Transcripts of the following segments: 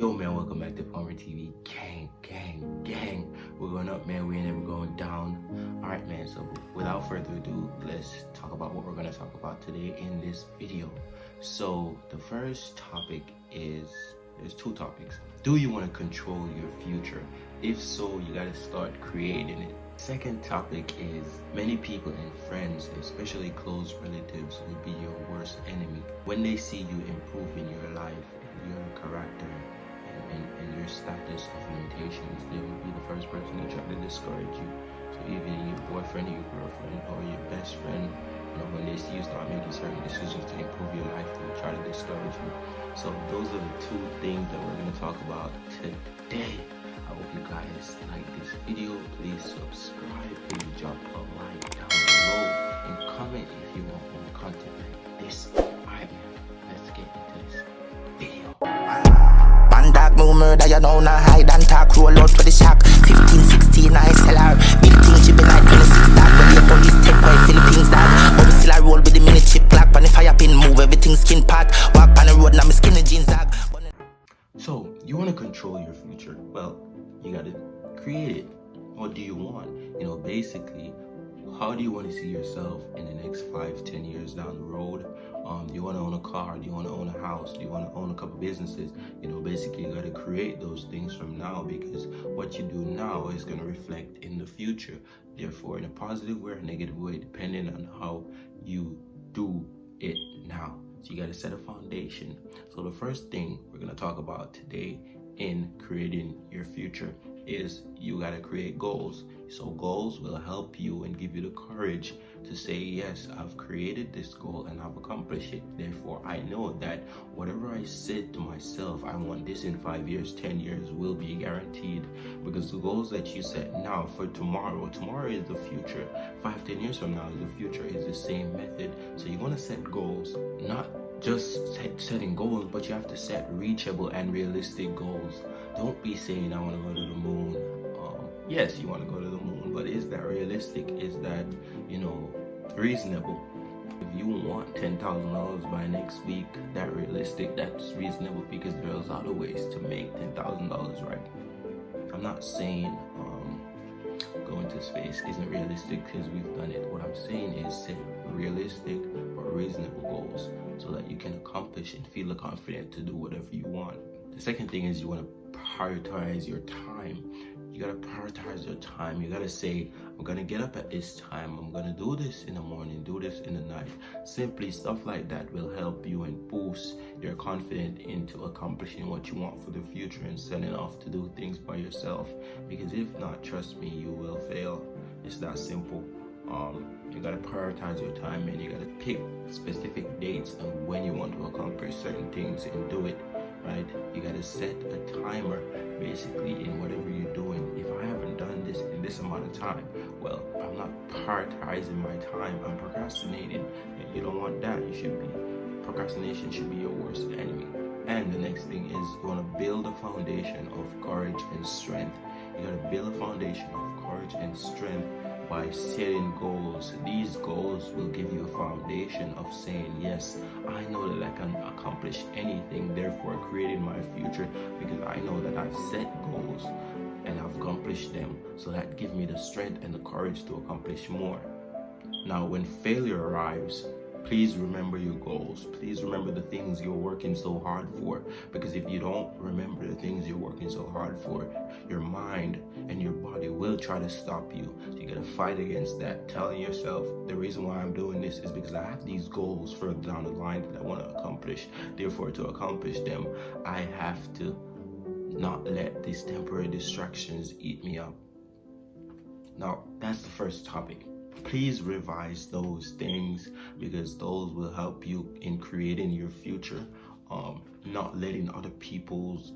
Yo man, welcome back to Palmer TV. Gang. We're going up, man. We ain't never going down. Alright man, so without further ado, let's talk about what we're gonna talk about today in this video. So the first topic is, there's two topics. Do you want to control your future? If so, you gotta start creating it. Second topic is, many people and friends, especially close relatives, will be your worst enemy. When they see you improving your life, your character, and your status of limitations, they will be the first person to try to discourage you. So even your boyfriend or your girlfriend or your best friend, when they see you start making certain decisions to improve your life, they will try to discourage you. So those are the two things that we're going to talk about today. I hope you guys like this video. Please subscribe, please drop a like down below, and comment if you want more content like this. Alright man, let's get into this video. Dark no murder, you know, now hide and talk, roll out for the shock. 15, 16, I sell her. Big thing, she be like 26 dark. When the police take away Philippines dark. But we still I roll with the mini chip clock. When the fire pin move, everything skin pot. Walk on the road, now my skinny jeans dark. So, you want to control your future? Well, you got to create it. What do you want? Basically, how do you want to see yourself in the next 5-10 years down the road? Do you want to own a car? Do you want to own a house? Do you want to own a couple businesses? Basically you got to create those things from now, because what you do now is going to reflect in the future. Therefore, in a positive way or a negative way, depending on how you do it now. So you got to set a foundation. So the first thing we're going to talk about today in creating your future is you got to create goals. So goals will help you and give you the courage to say, yes, I've created this goal and I've accomplished it. Therefore, I know that whatever I said to myself, I want this in 5 years, 10 years, will be guaranteed. Because the goals that you set now for tomorrow is the future. 5-10 years from now is the future. Is the same method. So you want to set goals, not just setting goals, but you have to set reachable and realistic goals. Don't be saying, I want to go to the moon. Yes, you want to go to the moon, but is that realistic? Is that, reasonable? If you want $10,000 by next week, that realistic, that's reasonable, because there's other ways to make $10,000, right? I'm not saying going to space isn't realistic because we've done it. What I'm saying is set realistic but reasonable goals so that you can accomplish and feel confident to do whatever you want. The second thing is you want to prioritize your time. You got to prioritize your time. You got to say, I'm going to get up at this time. I'm going to do this in the morning, do this in the night. Simply stuff like that will help you and boost your confidence into accomplishing what you want for the future and setting off to do things by yourself. Because if not, trust me, you will fail. It's that simple. You got to prioritize your time, and you got to pick specific dates and when you want to accomplish certain things and do it. Right? You got to set a timer basically in whatever you're doing. If I haven't done this in this amount of time, well, I'm not prioritizing my time, I'm procrastinating. And you don't want that. Procrastination should be your worst enemy. And the next thing is you want to build a foundation of courage and strength. You got to build a foundation of courage and strength by setting goals. These goals will give you a foundation of saying, yes, I know that I can accomplish anything, therefore creating my future, because I know that I've set goals and I've accomplished them. So that gives me the strength and the courage to accomplish more. Now, when failure arrives, please remember your goals. Please remember the things you're working so hard for. Because if you don't remember the things you're working so hard for, your mind and your body will try to stop you. So you gotta fight against that, telling yourself, the reason why I'm doing this is because I have these goals further down the line that I want to accomplish. Therefore, to accomplish them, I have to not let these temporary distractions eat me up. Now, that's the first topic. Please revise those things, because those will help you in creating your future. Not letting other people's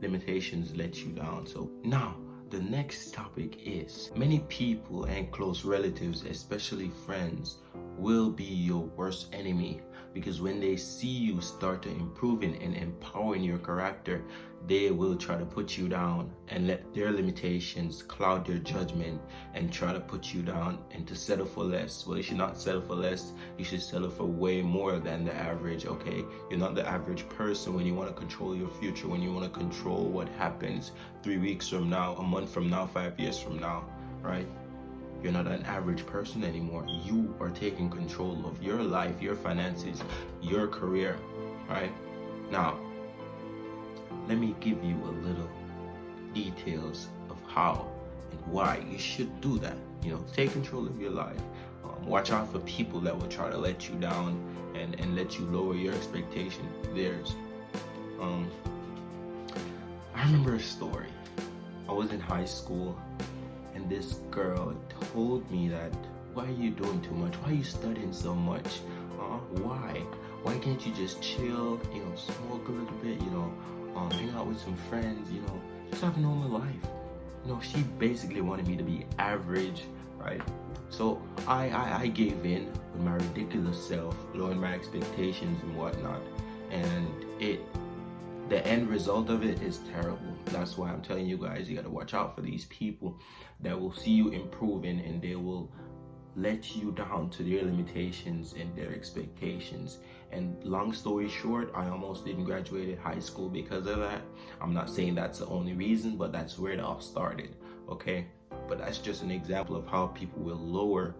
limitations let you down. So now the next topic is, many people and close relatives, especially friends, will be your worst enemy, because when they see you start to improving and empowering your character, they will try to put you down and let their limitations cloud their judgment and try to put you down and to settle for less. Well, you should not settle for less. You should settle for way more than the average, okay? You're not the average person when you want to control your future, when you want to control what happens 3 weeks from now, a month from now, 5 years from now, right? You're not an average person anymore. You are taking control of your life, your finances, your career, right? Now, let me give you a little details of how and why you should do that. Take control of your life. Watch out for people that will try to let you down and let you lower your expectation, theirs. I remember a story. I was in high school and this girl told me that, why are you doing too much? Why are you studying so much? Why can't you just chill, smoke a little bit, hang out with some friends, just have a normal life. She basically wanted me to be average, right? So I gave in with my ridiculous self, lowering my expectations and whatnot. And the end result of it is terrible. That's why I'm telling you guys, you gotta watch out for these people that will see you improving and they will let you down to their limitations and their expectations. And long story short, I almost didn't graduate high school because of that. I'm not saying that's the only reason, but that's where it all started, okay? But that's just an example of how people will lower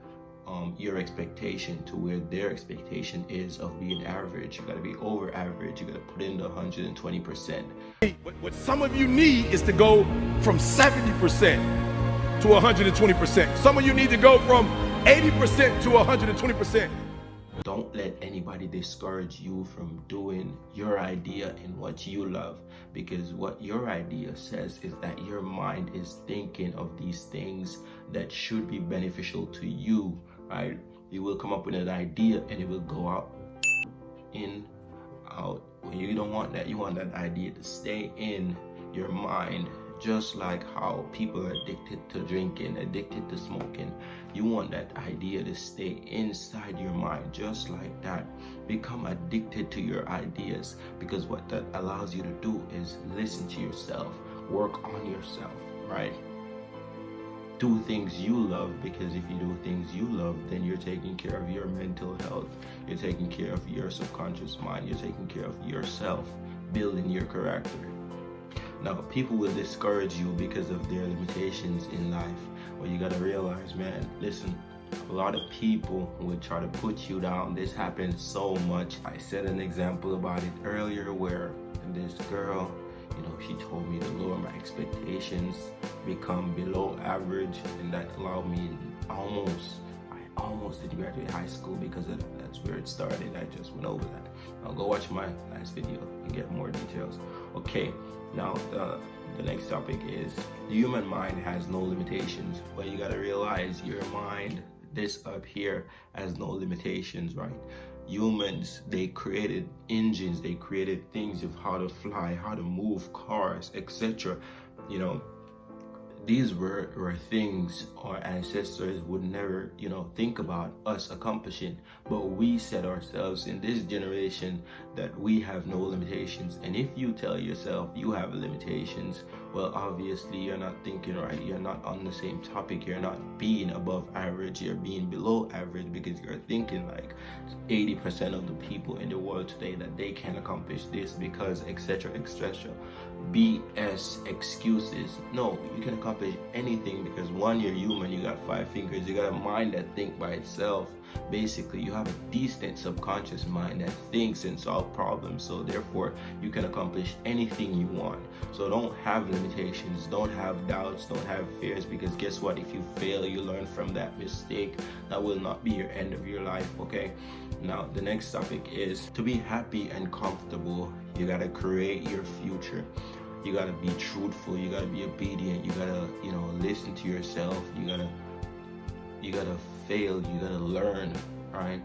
your expectation to where their expectation is of being average. You gotta be over average. You gotta put in the 120%. What some of you need is to go from 70% to 120%. Some of you need to go from 80% to 120%. Don't let anybody discourage you from doing your idea and what you love, because what your idea says is that your mind is thinking of these things that should be beneficial to you, right? You will come up with an idea and it will go out, in, out. When you don't want that, you want that idea to stay in your mind. Just like how people are addicted to drinking, addicted to smoking, you want that idea to stay inside your mind. Just like that, become addicted to your ideas, because what that allows you to do is listen to yourself, work on yourself, right? Do things you love, because if you do things you love, then you're taking care of your mental health, you're taking care of your subconscious mind, you're taking care of yourself, building your character. Now, people will discourage you because of their limitations in life. Well, you gotta realize, man, listen, a lot of people will try to put you down. This happens so much. I said an example about it earlier where this girl, she told me to lower my expectations, become below average, and that allowed me I almost didn't graduate high school because of that. That's where it started. I just went over that. I'll go watch my last video and get more details. Okay, now the next topic is the human mind has no limitations. Well, you gotta realize your mind, this up here, has no limitations, right? Humans, they created engines, they created things of how to fly, how to move cars, etc. These were things our ancestors would never, think about us accomplishing. But we set ourselves in this generation that we have no limitations. And if you tell yourself you have limitations, well, obviously you're not thinking right. You're not on the same topic. You're not being above average. You're being below average because you're thinking like 80% of the people in the world today that they can accomplish this because etc. etc. BS excuses. No, you can accomplish anything because one, you're human, you got 5 fingers, you got a mind that thinks by itself. Basically, you have a decent subconscious mind that thinks and solves problems, so therefore you can accomplish anything you want. So don't have limitations, don't have doubts, don't have fears, because guess what? If you fail, you learn from that mistake. That will not be your end of your life, okay? Now the next topic is to be happy and comfortable. You gotta create your future. You gotta be truthful, you gotta be obedient, you gotta listen to yourself, you gotta fail, you gotta learn, right?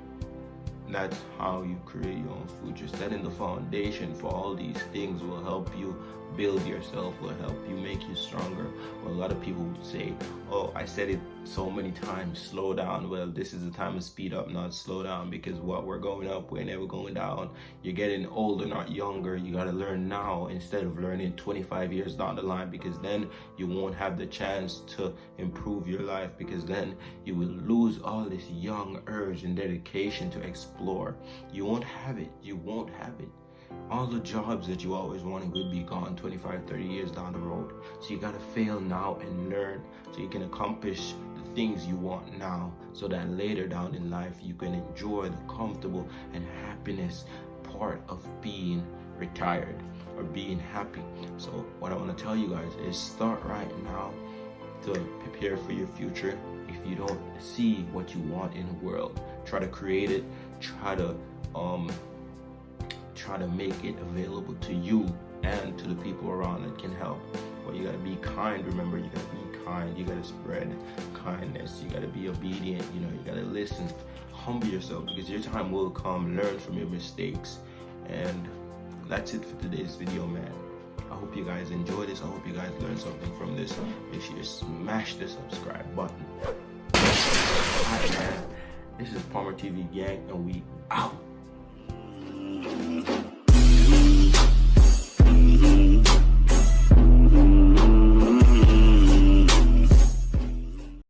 That's how you create your own future. Setting the foundation for all these things will help you build yourself, will help you make you stronger. Well, a lot of people would say, oh, I said it so many times, slow down. Well, this is the time to speed up, not slow down, because what we're going up, we're never going down. You're getting older, not younger. You got to learn now instead of learning 25 years down the line, because then you won't have the chance to improve your life, because then you will lose all this young urge and dedication to explore. You won't have it. You won't have it. All the jobs that you always wanted will be gone 25, 30 years down the road. So you gotta fail now and learn so you can accomplish the things you want now, so that later down in life you can enjoy the comfortable and happiness part of being retired or being happy. So what I want to tell you guys is start right now to prepare for your future. If you don't see what you want in the world, try to create it. Try to make it available to you and to the people around that can help. But you gotta be kind. Remember, you gotta be kind. You gotta spread kindness. You gotta be obedient. You gotta listen. Humble yourself, because your time will come. Learn from your mistakes. And that's it for today's video, man. I hope you guys enjoy this. I hope you guys learned something from this. Make sure you smash the subscribe button. Alright, man. This is Palmer TV Gang, and we out.